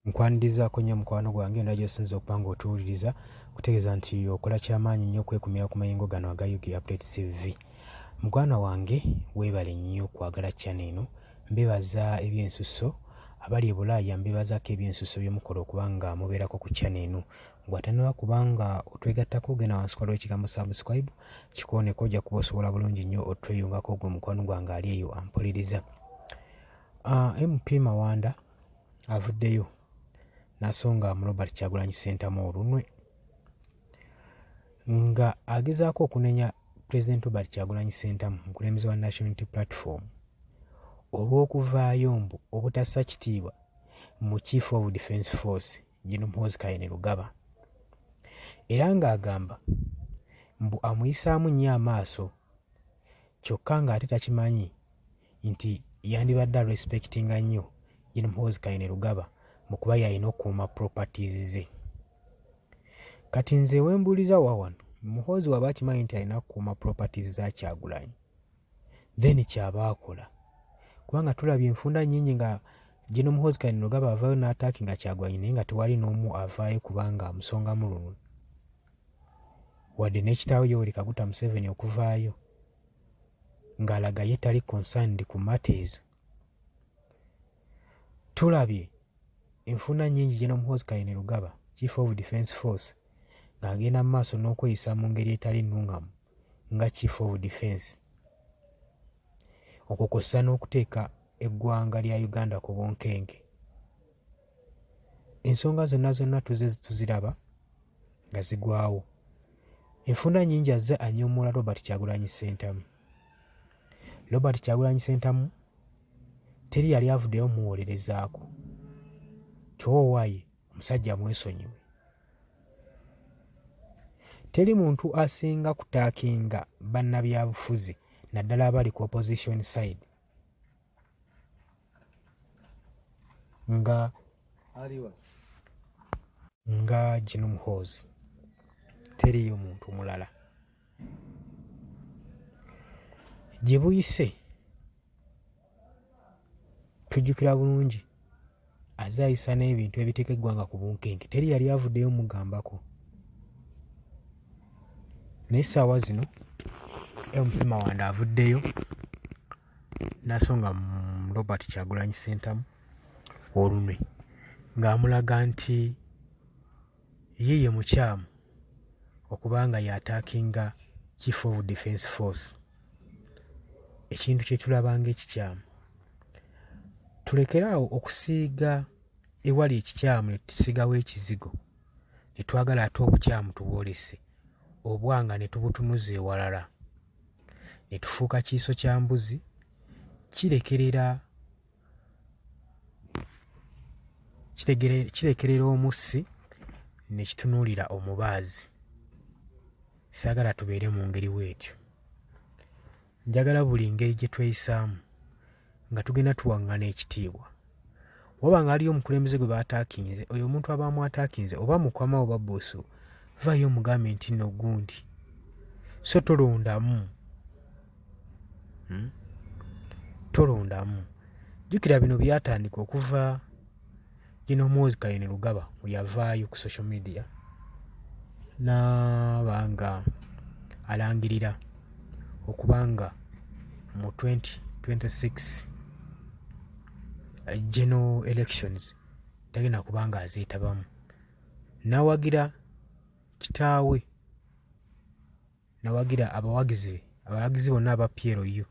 Nkwanirizaako nnyo mukwano gwange era gy'osinza okuba ng'otuwuliriza kutegeeza nti okola ky'amaanyi nnyo okwekumira ku mayingo gano aga UK Updates TV. Mugwana wange weebale nnyo okwagala channel eno. Mbebaza ebyensusso abali e Bulaaya, mbebazaako ebyensusso bye mukola okuba nga mubeerako ku channel eno. Bw'atannaba kuba nga otwegattako genda wansi waliwo ekigambo subscribe kikooneko, ojja kuba osobola bulungi nnyo otweyungako gwe mukwano gwange ali eyo ampuliriza. MP Mawanda avuddeyo n'asonga mu Robert Kyagulanyi Ssentamu olunwe nga agezaako okunenya President Robert Kyagulanyi Ssentamu, omukulembeze wa National Unity Platform, olw'okuvaayo mbu obutassa kitiibwa mu Chief of Defence Force Gen. Muhoozi Kainerugaba, era ng'agamba mbu amuyisaamu nnyo amaaso kyokka ng'ate takimanyi nti yandibadde arespectinga nnyo Gen. Muhoozi Kainerugaba mu kuba yalina okukuuma properties ze. Kati nze wembuuliza wawano, Muhoozi waba akimanyi nti alina kukuuma properties za Kyagulanyi, then kyaba akola, kubanga tulabye enfunda nnyingi nga Gen. Muhoozi Kainerugaba avaayo n'ataakinga Kyagulanyi naye nga tewali n'omu avaayo kubanga amusongamu lunwe, wadde n'ekitaawe Yoweri Kaguta Museveni okuvaayo ng'alaga ye tali concerned ku mata ezo. Tulabye enfunda nnyingi Gen. Muhoozi Kainerugaba, Chief of Defence Force, ng'agenda mu maaso n'okweyisa mu ngeri etali nnungamu nga Chief of Defence, okwo kw'ossa n'okuteeka eggwanga lya Uganda ku bunkenke. Ensonga zonna tuziraba nga zigwawo. Enfunda nnyingi azze anyoomoola Robert Kyagulanyi Ssentamu. Robert Kyagulanyi Ssentamu teri yali avuddeyo muwolerezaako, kyowaaye omusajja mwesonyiwe. Teri muntu asinga kutaakinga bannabyabufuzi naddala abali ku opposition side nga Gen. Muhoozi. Teriyo muntu mulala. Gye buyise tujjukira bulungi azze ayisa n'ebintu ebiteeka eggwanga ku bunkenke, teri yali avuddeyo mugambako. Naye essaawa zino MP Mawanda avuddeyo n'asonga mu Robert Kyagulanyi Ssentamu olunwe ng'amulaga nti ye mukyamu okuba nga y'ataakinga Chief of Defence Force, ekintu kye tulaba ng'ekikyamu. Tulekeraawo okusiiga ewali ekikyamu ne tusigawo ekizigo, ne twagala ate obukyamu tubwolese, obwanga ne tubutunuza ewalala, ne tufuuka kiiso kya mbuzi kirekerera omussi ne kitunuulira omubaazi. Saagala tubeere mu ngeri bw'etyo. Njagala buli ngeri gye tweyisaamu nga tugenda tuwaŋŋana ekitiibwa. Waba nga aliyo omukulembeze gwe baataakinze, oyo omuntu aba mwataakinze oba mukama oba bbuusu, vaayo omugambe nti nno gundi, so tolondamu. Tolondamu. Jjukira bino byatandika okuva Gen. Muhoozi Kainerugaba bwe yavaayo ku social media n'aba nga alangirira okuba nga mu 2026 general elections tagenda kuba nga azeetabamu. N'awagira kitaawe, n'awagira abawagizi bonna aba PLU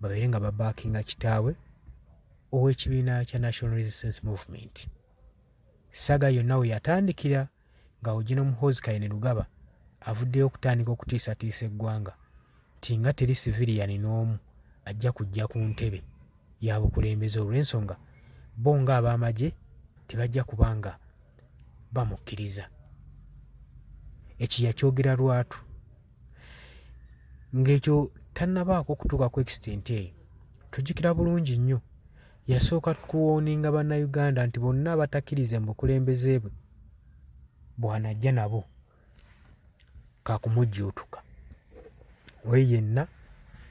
babeere nga babaakinga kitaawe ow'ekibiina kya National Resistance Movement. Saga yonna we yatandikira nga Gen. Muhoozi Kainerugaba avuddeyo okutandika okutiisatiisa eggwanga nti nga teri civilian n'omu ajja kujja ku ntebe ya bukulembeze, olw'ensonga bo ng'ab'amagye tebajja kuba nga bamukkiriza. Ekyo yakyogera lwatu, ng'ekyo tannabaako okutuuka ku extent eyo. Tujjukira bulungi nnyo yasooka kuwooninga bannayuganda nti bonna abatakkirize mu bukulembeze bwe bw'anajja nabo kaakumujjuutuka. Oyo yenna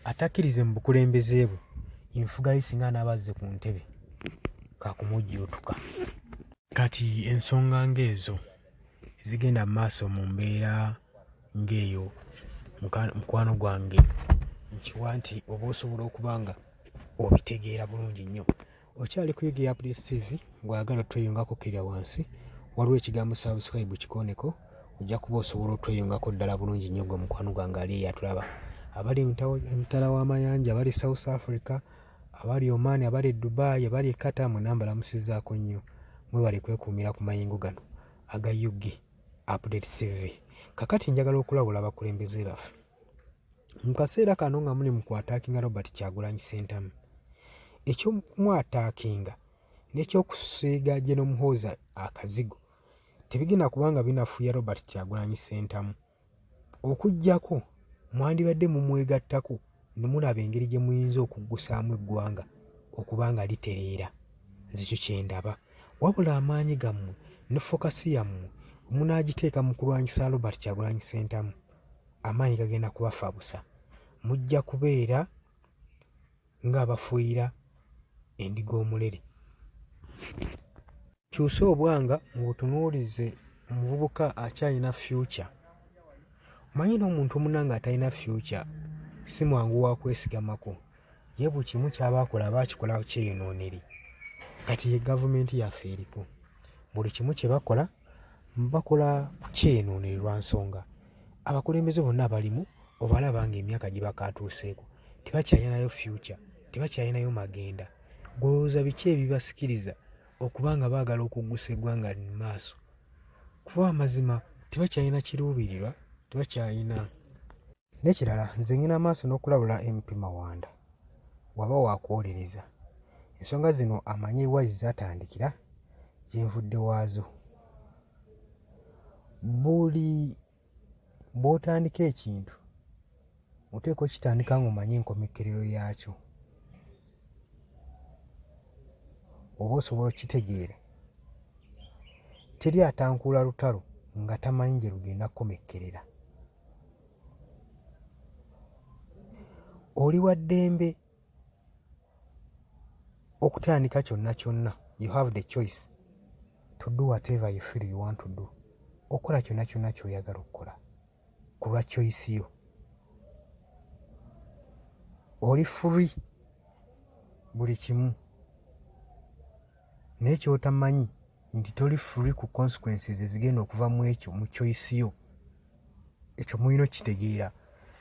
atakkirize mu bukulembeze bwe, enfuga ye singa anaaba azze ku ntebe kaakumujjuutuka. Kati ensonga ng'ezo zigenda mu maaso mu mbeera ng'eyo mukwano gwange nkiwa nti oba osobola okuba nga obitegeera bulungi nnyo. Okyali kuyiga Updates TV bw'ayagala otweyungako kkirya wansi waliwo ekigambo subscribe kikooneko ojja kuba osobola otweyungako ddala bulungi nnyo gwe mukwano gwange ali eyatulaba abali emitala w'amayanja abali South Africa abali Oman abali Dubai abali Qatar mwenna mbalamusizzaako nnyo mwebale kwekuumira ku mayingo gano aga UG Updates TV. Kakati njagala okulabula abakulembeze baffe mu kaseera kano nga muli mu kwataakinga Robert Kyagulanyi Ssentamu eky'omwataakinga n'ekyokusiiga General Muhoozi akazigo tebigenda kubanga binafuya Robert Kyagulanyi Ssentamu okuggyako mwandibadde mumwegattako ne mulaba engeri gye muyinza okuggusaamu eggwanga okuba nga litereera. Nzikyo kye ndaba wabula amaanyi gammwe ne fokasi yammwe munaagiteeka mu kulwanyisa Robert Kyagulanyi Ssentamu amaanyi gagenda kubafa busa mujja kubeera ng'abafuuyira endiga omulere. Kyuse obwanga mubutunuulize omuvubuka akyalina future. Manyi n'omuntu omunanga atalina future si mwangu wa kwesigamako ye buli kimu ky'aba akola aba akikola kyeyonooneri. Kati ye gavumenti yaffe eriko buli kimu kye bakola bakola ku kyeyonooneri lwa nsonga abakulembeze bonna abalimu obalaba ng'emyaka gye bakaatuuseeko tebakyalinayo future tebakyalinayo magenda. Golowooza biki ebibasikiriza okuba nga baagala okuggusa eggwanga mu maaso kuba amazima tebakyalina kiruubirirwa tebakyalina. N'ekirala nze ngenda maaso n'okulabula MP Mawanda waba wakwolereza ensonga zino amanyi wa zaatandikira gye nvudde waazo. Buli bw'otandika ekintu oteekwa okitandika ng'omanyi enkomekerero yaakyo oba osobola okitegeera. Teri atankuula lutalo nga tamanyi gye lugenda kukomekkerera. Oli wa ddembe okutandika kyonna kyonna. You have the choice to do whatever you feel you want to do. Okola kyonna kyonna ky'oyagala okukola ku lwa choice yo. Oli free buli kimu naye ky'otamanyi nti toli free ku consequences ezigenda okuva mu ekyo mu choice yo. Ekyo mulina okitegeera.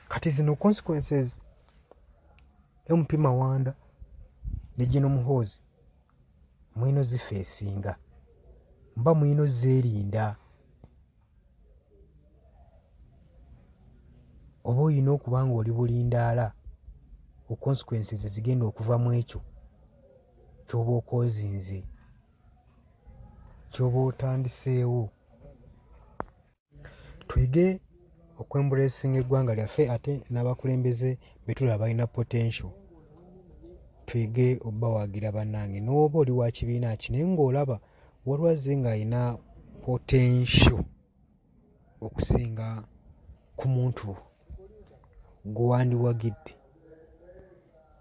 Kati zino consequences MP Mawanda ne General Muhoozi mulina ozifeesinga mba mulina ozeerinda oba olina okuba nga oli bulindaala ku consequences ezigenda okuva mu ekyo ky'oba okozinze ky'oba otandiseewo. Twige okwembuleesinga eggwanga lyaffe ate n'abakulembeze be tulaba balina potential twige obbawagira bannange n'oba oli wa kibiina ki naye ng'olaba waliwo azze ng'alina potential okusinga ku muntu gwe wandiwagidde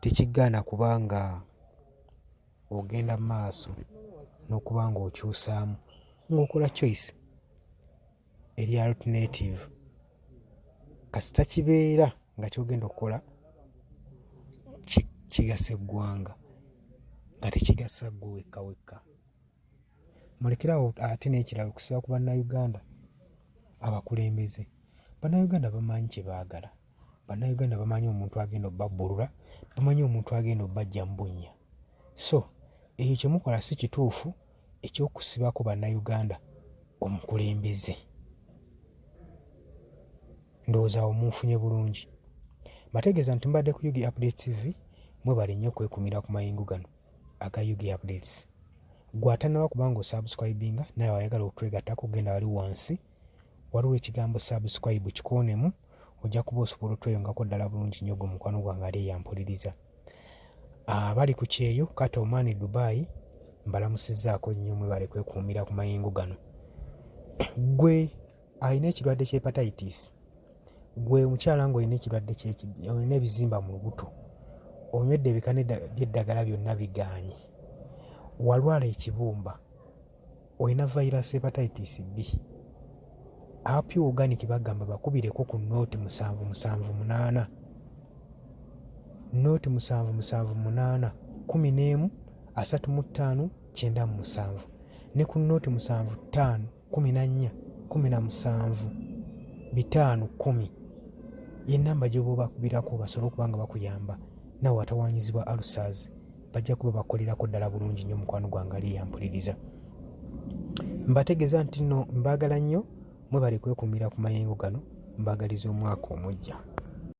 tekigaana kubanga ogenda mu maaso n'okuba ng'okyusaamu ng'okola choice eri alternative kasita kibeera nga ky'ogenda okukola kigasa eggwanga nga tekigasa ggwe wekka wekka. Mulekerawo ate n'ekirala okusiba ku bannayuganda abakulembeze. Bannayuganda bamanyi kye baagala. Bannayuganda bamanyi omuntu agenda obbabbulula, bamanyi omuntu agenda obbajja mu bunnya. So ekyo kye mukola si kituufu eky'okusibako bannayuganda omukulembeze. Ndowooza awo munfunye bulungi. Bategeeza nti mbadde ku UG Updates TV mwebale nnyo okwekuumira ku mayingo gano aga UG Updates. Gwe atannaba kubanga osubscribinga naye wayagala okutwegattako genda wali wansi waliwo ekigambo subscribe kikoonemu ojja kuba osobola otweyongako ddala bulungi nnyo gwe mukwano gwange ali eyampuliriza. Abali ku kyeyo Qatar Oman Dubai mbalamusizzaako nnyo mwebale kwekuumira ku mayingo gano. Gwe alina ekirwadde ky'hepatitis, gwe mukyala ng'olina ekirwadde olina ebizimba mu lubuto, onywedde ebikane by'eddagala byonna bigaanye, walwala ekibumba, olina virus hepatitis B. Apio Organic bagamba bakubireko ku nooti 778 nooti 778 11 35 97 ne ku nooti 75 14 17 5 10 y'ennamba gy'oba obakubirako basobole okubanga bakuyamba nawe watawaanyizibwa ulcers bajja kuba bakolerako ddala bulungi nnyo mukwano gwange ali yampuliriza. Mbategeeza nti nno mbaagala nnyo, mwebale kwekuumira ku mayengo gano, mbaagaliza omwaka omujja.